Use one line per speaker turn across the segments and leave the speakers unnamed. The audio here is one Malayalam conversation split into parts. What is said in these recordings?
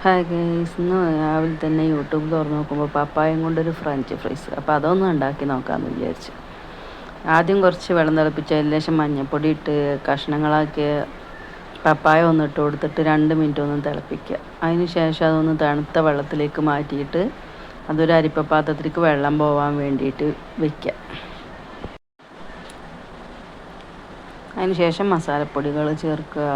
ഹായ് ഗൈസ്, ഇന്ന് രാവിലെ തന്നെ യൂട്യൂബ് തുറന്ന് നോക്കുമ്പോൾ പപ്പായം കൊണ്ടൊരു ഫ്രഞ്ച് ഫ്രൈസ്. അപ്പോൾ അതൊന്നും ഉണ്ടാക്കി നോക്കാമെന്ന് വിചാരിച്ചു. ആദ്യം കുറച്ച് വെള്ളം തിളപ്പിച്ച് അതിലേശം മഞ്ഞൾപ്പൊടി ഇട്ട് കഷ്ണങ്ങളാക്കിയ പപ്പായ ഒന്ന് ഇട്ട് കൊടുത്തിട്ട് 2 മിനിറ്റ് ഒന്ന് തിളപ്പിക്കുക. അതിന് ശേഷം അതൊന്ന് തണുത്ത വെള്ളത്തിലേക്ക് മാറ്റിയിട്ട് അതൊരു അരിപ്പ പാത്രത്തിലേക്ക് വെള്ളം പോകാൻ വേണ്ടിയിട്ട് വയ്ക്കുക. അതിന് ശേഷം മസാലപ്പൊടികൾ ചേർക്കുക.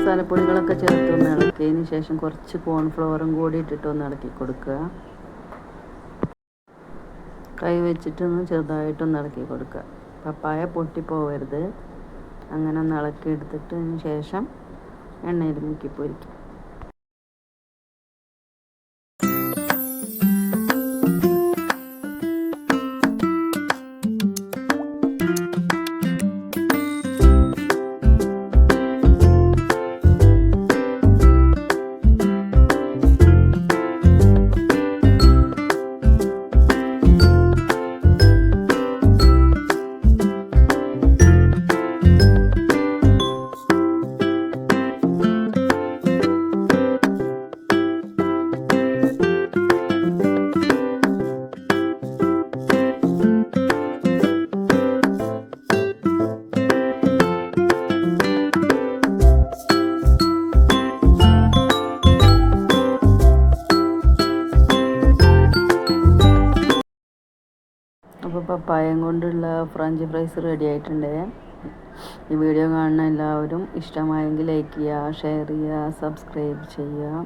മസാലപ്പൊടികളൊക്കെ ചേർത്ത് ഒന്ന് ഇളക്കിയതിന് ശേഷം കുറച്ച് കോൺഫ്ലവറും കൂടി ഇട്ടിട്ട് ഒന്ന് ഇളക്കി കൊടുക്കുക. കൈ വെച്ചിട്ടൊന്ന് ചെറുതായിട്ടൊന്ന് ഇളക്കി കൊടുക്കുക. പപ്പായ പൊട്ടിപ്പോവരുത്. അങ്ങനെ ഒന്ന് ഇളക്കി എടുത്തിട്ടതിന് ശേഷം എണ്ണയിൽ മുക്കി പൊരിക്കുക. അപ്പോൾ പപ്പായം കൊണ്ടുള്ള ഫ്രഞ്ച് ഫ്രൈസ് റെഡി ആയിട്ടുണ്ട്. ഈ വീഡിയോ കാണുന്ന എല്ലാവരും ഇഷ്ടമായെങ്കിൽ ലൈക്ക് ചെയ്യുക, ഷെയർ ചെയ്യുക, സബ്സ്ക്രൈബ് ചെയ്യുക.